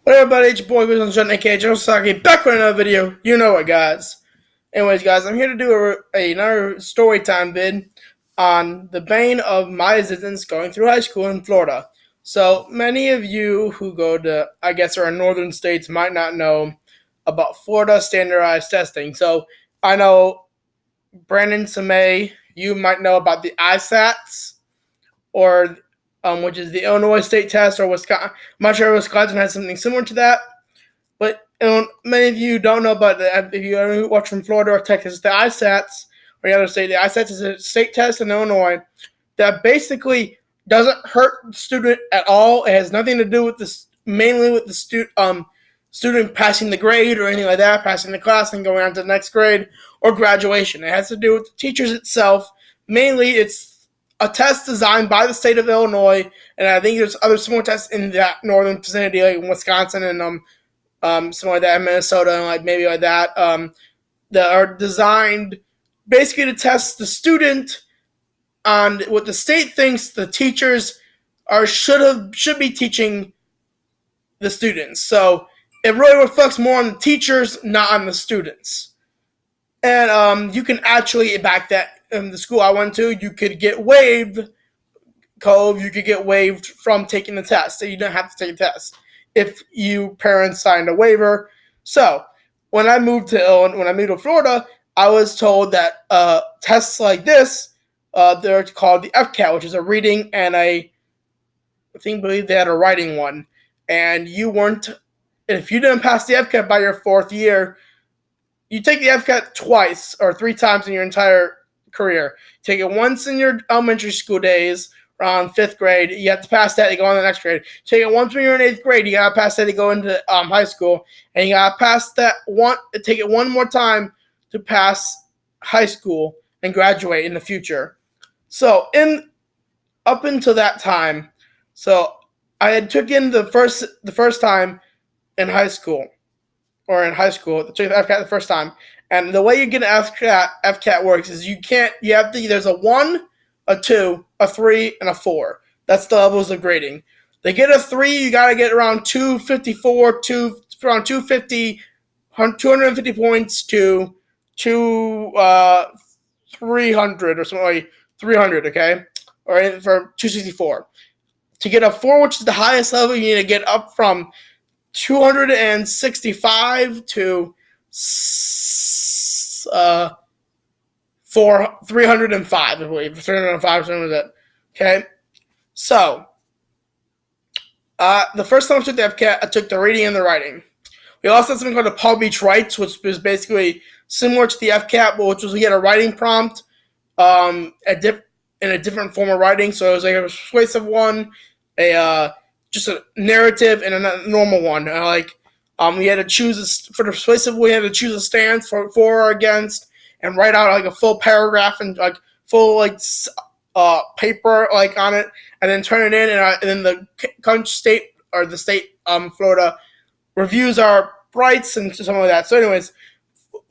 What up, everybody? It's your boy, Wiz on John, aka Joe Saki, back with another video. You know it, guys. Anyways, guys, I'm here to do another story time vid on the bane of my existence going through high school in Florida. So, many of you who go to, I guess, our northern states might not know about Florida standardized testing. So, I know Brandon Samay, you might know about the ISATs, or which is the Illinois state test, or Wisconsin. I'm not sure if Wisconsin has something similar to that. But many of you don't know about that. If you ever watch from Florida or Texas, the ISATs, or the other state, the ISATs is a state test in Illinois that basically doesn't hurt the student at all. It has nothing to do with this, mainly with the student passing the grade or anything like that, passing the class and going on to the next grade or graduation. It has to do with the teachers itself. Mainly, it's a test designed by the state of Illinois, and I think there's other similar tests in that northern vicinity, like in Wisconsin and something like that, Minnesota, and like maybe like that, that are designed basically to test the student on what the state thinks the teachers should be teaching the students. So it really reflects more on the teachers, not on the students. And you can actually, back that in the school I went to, you could get waived, you could get waived from taking the test. So you don't have to take a test if you parents signed a waiver. So when I moved to Florida, I was told that tests like this, they're called the FCAT, which is a reading and I believe they had a writing one. And if you didn't pass the FCAT by your fourth year, you take the FCAT twice or three times in your entire career. Take it once in your elementary school days, around fifth grade. You have to pass that to go on the next grade. Take it once when you're in eighth grade. You gotta pass that to go into high school, and you gotta pass that one. Take it one more time to pass high school and graduate in the future. So up until that time, so I had took in the first time in high school. Took the FCAT the first time. And the way you get an FCAT works is there's a 1, a 2, a 3, and a 4. That's the levels of grading. They get a 3, you got to get around 254, around 250, 250 points to 300 or something like 300, okay? Or for 264. To get a 4, which is the highest level, you need to get up from 265 to 305, I believe. 305, something like that. Okay? So, the first time I took the FCAT, I took the reading and the writing. We also had something called the Palm Beach Writes, which was basically similar to the FCAT, but which was we had a writing prompt in a different form of writing. So it was like a persuasive one, just a narrative, and a normal one. We had to choose for the persuasive. We had to choose a stance for or against, and write out like a full paragraph and like full paper like on it, and then turn it in, and then the state Florida reviews our rights and something like that. So, anyways,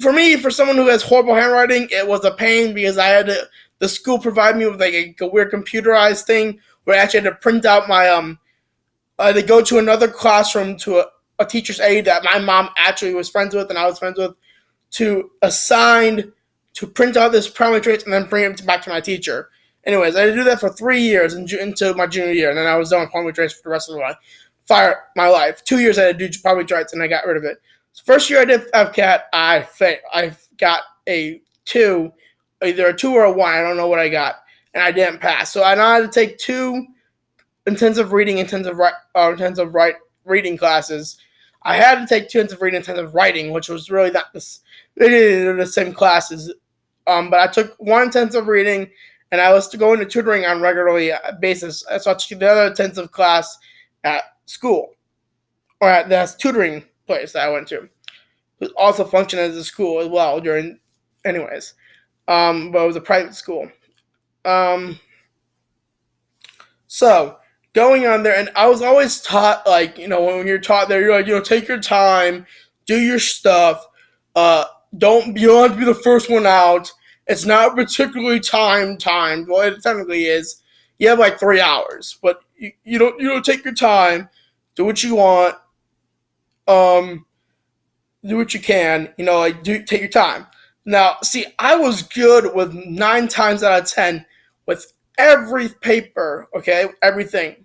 for me, for someone who has horrible handwriting, it was a pain because the school provided me with like a weird computerized thing where I actually had to print out my they go to another classroom to a teacher's aide that my mom actually was friends with and I was friends with to print out this primary traits and then bring it back to my teacher. Anyways, I had to do that for 3 years into my junior year, and then I was done with primary traits for the rest of my life. 2 years I had to do primary traits and I got rid of it. First year I did FCAT, I got a 2, either a 2 or a 1. I don't know what I got, and I didn't pass. So I now had to take 2 intensive reading reading classes. I had to take 2 intensive reading, intensive writing, which was really not the same classes. But I took 1 intensive reading, and I was going to tutoring on a regularly basis. So I took the other intensive class at school, or at the tutoring place that I went to. It also functioned as a school as well anyways. But it was a private school. So going on there, and I was always taught, when you're taught there, you're like, take your time, do your stuff. You don't have to be the first one out. It's not particularly timed. Well, it technically is. You have like 3 hours, but you don't take your time, do what you want, Do what you can, like do take your time. Now, see, I was good with 9 times out of 10 with every paper, okay, everything.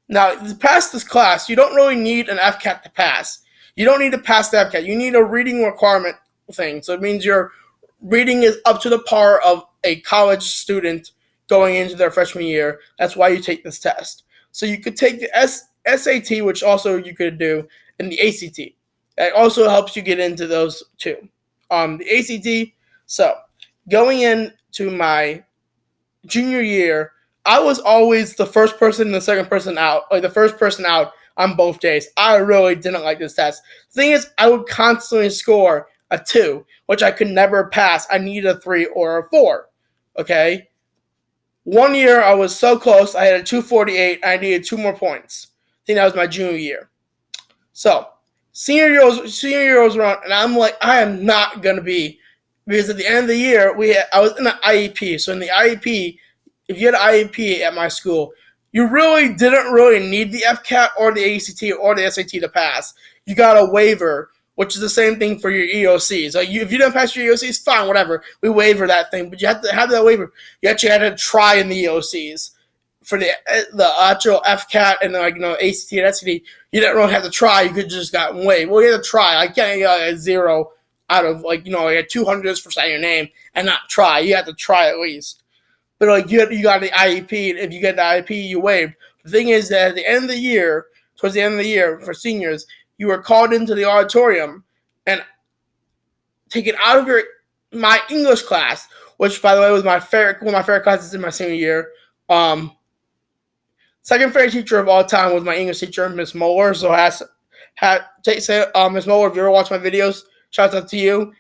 Now, to pass this class, you don't really need an FCAT to pass. You don't need to pass the FCAT. You need a reading requirement thing. So it means your reading is up to the par of a college student going into their freshman year. That's why you take this test. So you could take the SAT, which also you could do, and the ACT. It also helps you get into those too. The ACT. So going into my junior year, I was always the first person and the second person out, like the first person out on both days. I really didn't like this test. The thing is, I would constantly score a 2, which I could never pass. I needed a 3 or a 4. Okay? One year, I was so close. I had a 248. I needed 2 more points. I think that was my junior year. So, senior year was around, and I'm like, I am not going to be, because at the end of the year, I was in an IEP. So in the IEP, if you had an IEP at my school, you really didn't really need the FCAT or the ACT or the SAT to pass. You got a waiver, which is the same thing for your EOCs. Like if you didn't pass your EOCs, fine, whatever. We waiver that thing, but you have to have that waiver. You actually had to try in the EOCs. For the actual FCAT and ACT and SAT, you didn't really have to try. You could just got waived. Well, you had to try. I can't get a 0 out of like 200s for saying your name and not try. You had to try at least. But like you got the IEP, and if you get the IEP, you waived. The thing is that at the end of the year, towards the end of the year for seniors, you were called into the auditorium and taken out of my English class, which by the way was one of my favorite classes in my senior year. Second favorite teacher of all time was my English teacher, Miss Moeller. So Miss Moeller, if you ever watch my videos, shout out to you.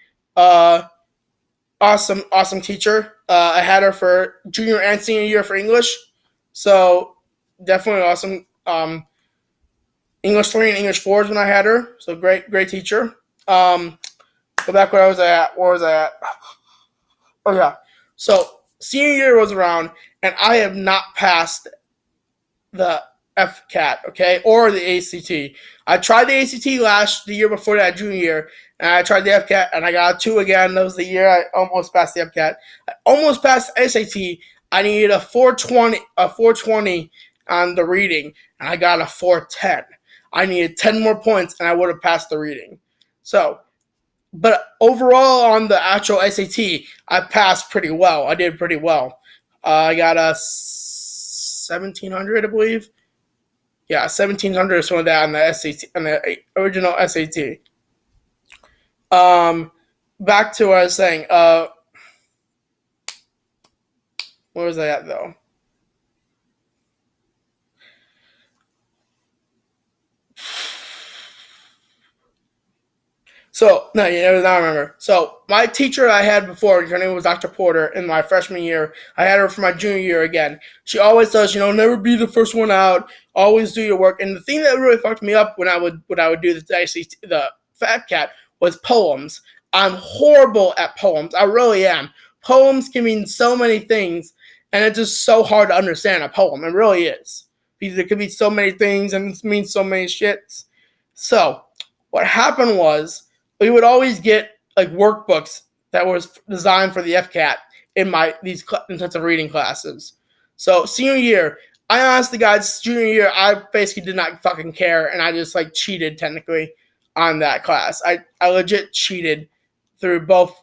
Awesome teacher. I had her for junior and senior year for English. So definitely awesome. English 3 and English 4 is when I had her. So great teacher. Go back where was I at? Oh yeah. So senior year was around, and I have not passed the FCAT, okay, or the ACT. I tried the ACT the year before that, junior year, and I tried the FCAT, and I got a 2 again. That was the year I almost passed the FCAT. I almost passed the SAT. I needed a 420 on the reading, and I got a 410. I needed 10 more points, and I would have passed the reading. So, but overall on the actual SAT, I passed pretty well. I did pretty well. I got a 1,700, I believe. Yeah, 1,700 or something like that on the SAT, on the original SAT. Back to what I was saying. Where was I at though? So, no, now I remember. So, my teacher I had before, her name was Dr. Porter, in my freshman year. I had her for my junior year again. She always says, never be the first one out. Always do your work. And the thing that really fucked me up when I would do the FCAT was poems. I'm horrible at poems. I really am. Poems can mean so many things, and it's just so hard to understand a poem. It really is. Because there could be so many things, and it means so many shits. So, what happened was, we would always get like workbooks that was designed for the FCAT in these intensive reading classes. So senior year, I honestly, guys, junior year, I basically did not fucking care, and I just like cheated technically on that class. I legit cheated through both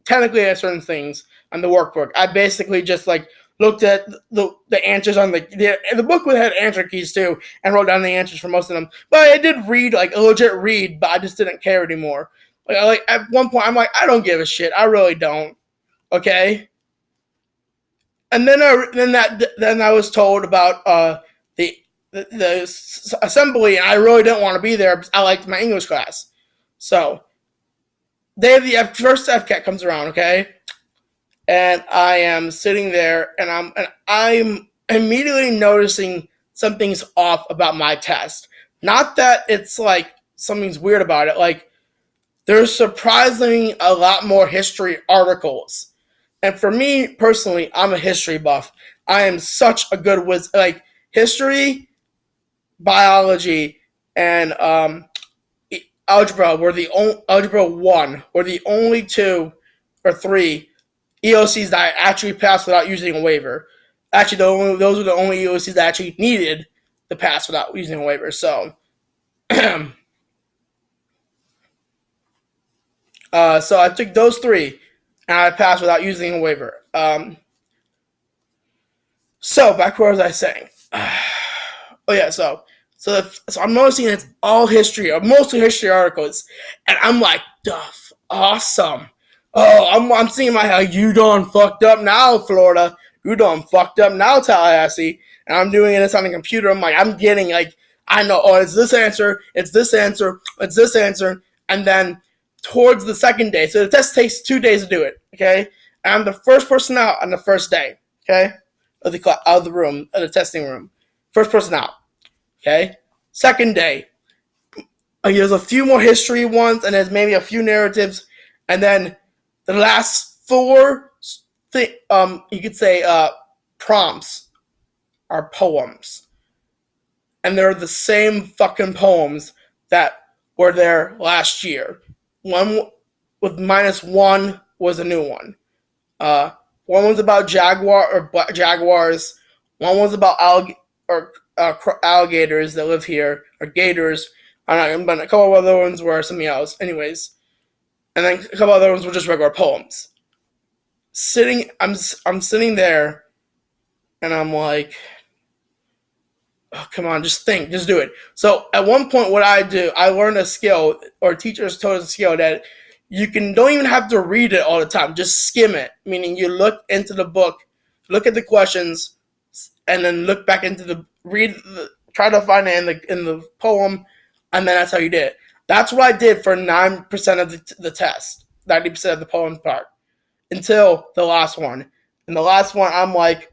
technically at certain things on the workbook. I basically just like looked at the answers on the book had answer keys too, and wrote down the answers for most of them. But I did read, like a legit read, but I just didn't care anymore. Like at one point, I'm like, I don't give a shit. I really don't. Okay. And then I was told about the assembly, and I really didn't want to be there because I liked my English class. So day of the first FCAT comes around, okay, and I am sitting there, and I'm immediately noticing something's off about my test. Not that it's like something's weird about it, like there's surprisingly a lot more history articles. And for me personally, I'm a history buff. I am such a good like history, biology, and algebra were the only algebra 1 were the only 2 or 3 EOCs that I actually passed without using a waiver. Actually, those were the only EOCs that actually needed to pass without using a waiver. So, so I took those 3 and I passed without using a waiver. So back to what was I saying? Oh yeah, so I'm noticing it's all history, or mostly history articles, and I'm like, duff, awesome. Oh, I'm seeing my head. You done fucked up now, Florida. You done fucked up now, Tallahassee. And I'm doing this on the computer. I'm like, I'm getting like, I know. Oh, it's this answer. It's this answer. It's this answer. And then towards the second day, so the test takes 2 days to do it. Okay, and I'm the first person out on the first day. Okay, of the room, of the testing room. First person out. Okay, second day. There's a few more history ones, and there's maybe a few narratives, and then the last 4, you could say, prompts are poems, and they're the same fucking poems that were there last year. One with -1 was a new one. One was about jaguars. One was about alligators that live here, or gators. I don't know, but a couple of other ones were something else. Anyways, and then a couple other ones were just regular poems. I'm sitting there, and I'm like, oh, come on, just think, just do it. So at one point, what I learned a skill, or teachers told us a skill that don't even have to read it all the time. Just skim it, meaning you look into the book, look at the questions, and then look back into try to find it in the poem, and then that's how you did it. That's what I did for 9% of the test, 90% of the poem part, until the last one. And the last one, I'm like,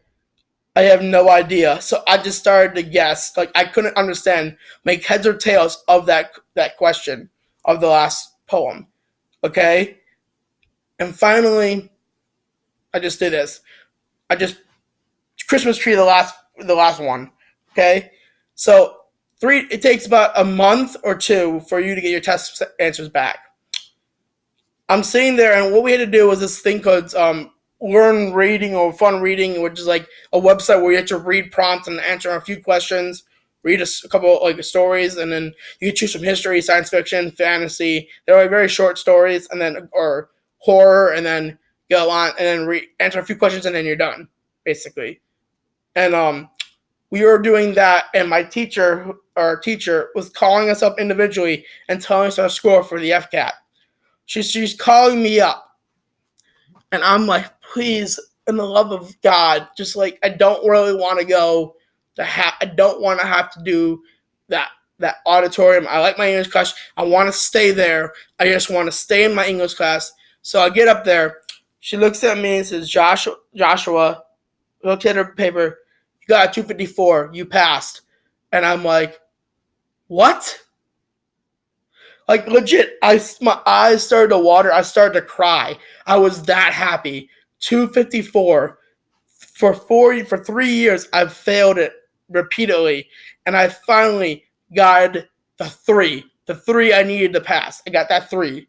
I have no idea. So I just started to guess. Like, I couldn't understand, make heads or tails of that question of the last poem. Okay? And finally, I just did this. Christmas tree, the last one. Okay? So it takes about a month or 2 for you to get your test answers back. I'm sitting there, and what we had to do was this thing called Learn Reading or Fun Reading, which is like a website where you have to read prompts and answer a few questions, read a couple like stories, and then you can choose from history, science fiction, fantasy. They're like very short stories, and then or horror, and then go on and then answer a few questions, and then you're done, basically. And we were doing that, and our teacher was calling us up individually and telling us our score for the FCAT. She's calling me up, and I'm like, please, in the love of God, just like, I don't really want to go I don't want to have to do that auditorium. I like my English class. I want to stay there. I just want to stay in my English class. So I get up there. She looks at me and says, Joshua, looks at her paper. You got a 254. You passed. And I'm like, what? Like, legit, my eyes started to water. I started to cry. I was that happy. 254. For 3 years, I've failed it repeatedly. And I finally got the 3. The 3 I needed to pass. I got that 3.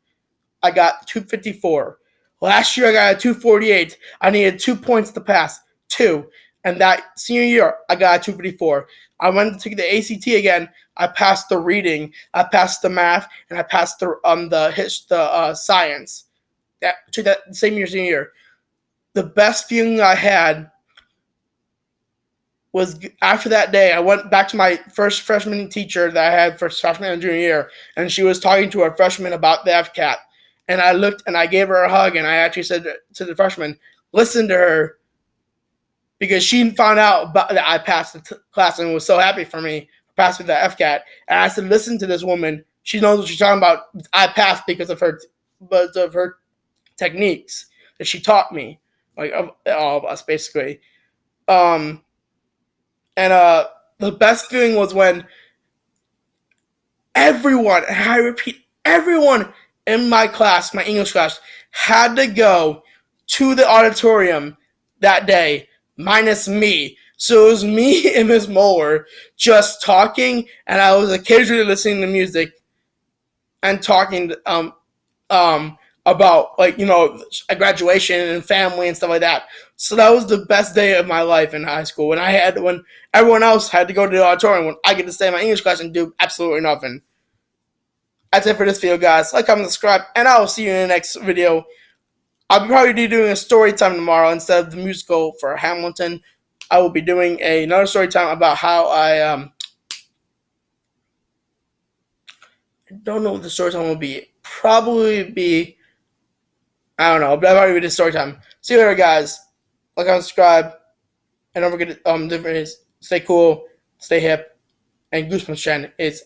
I got 254. Last year, I got a 248. I needed 2 points to pass. 2. And that senior year, I got a 254. I went to take the ACT again. I passed the reading, I passed the math, and I passed the science. That same year, senior year. The best feeling I had was after that day. I went back to my first freshman teacher that I had for freshman and junior year, and she was talking to our freshman about the FCAT. And I looked and I gave her a hug, and I actually said to the freshman, listen to her, because she found out that I passed the class and was so happy for me, passed with the FCAT. And I said, listen to this woman. She knows what she's talking about. I passed because of her techniques that she taught me, like all of us, basically. And the best feeling was when everyone, and I repeat, everyone in my class, my English class, had to go to the auditorium that day, minus me. So it was me and Ms. Moeller just talking, and I was occasionally listening to music. and talking about, like, a graduation and family and stuff like that. So that was the best day of my life in high school, when everyone else had to go to the auditorium, when I get to stay in my English class and do absolutely nothing. That's it for this video, guys. Like, comment, subscribe, and I will see you in the next video. I'll probably be doing a story time tomorrow instead of the musical for Hamilton. I will be doing another story time about how I don't know what the story time will be. Probably be, I don't know, but I'll probably be the story time. See you later, guys. Like, comment, subscribe, and don't forget to different is stay cool, stay hip, and Goosebumps Chen is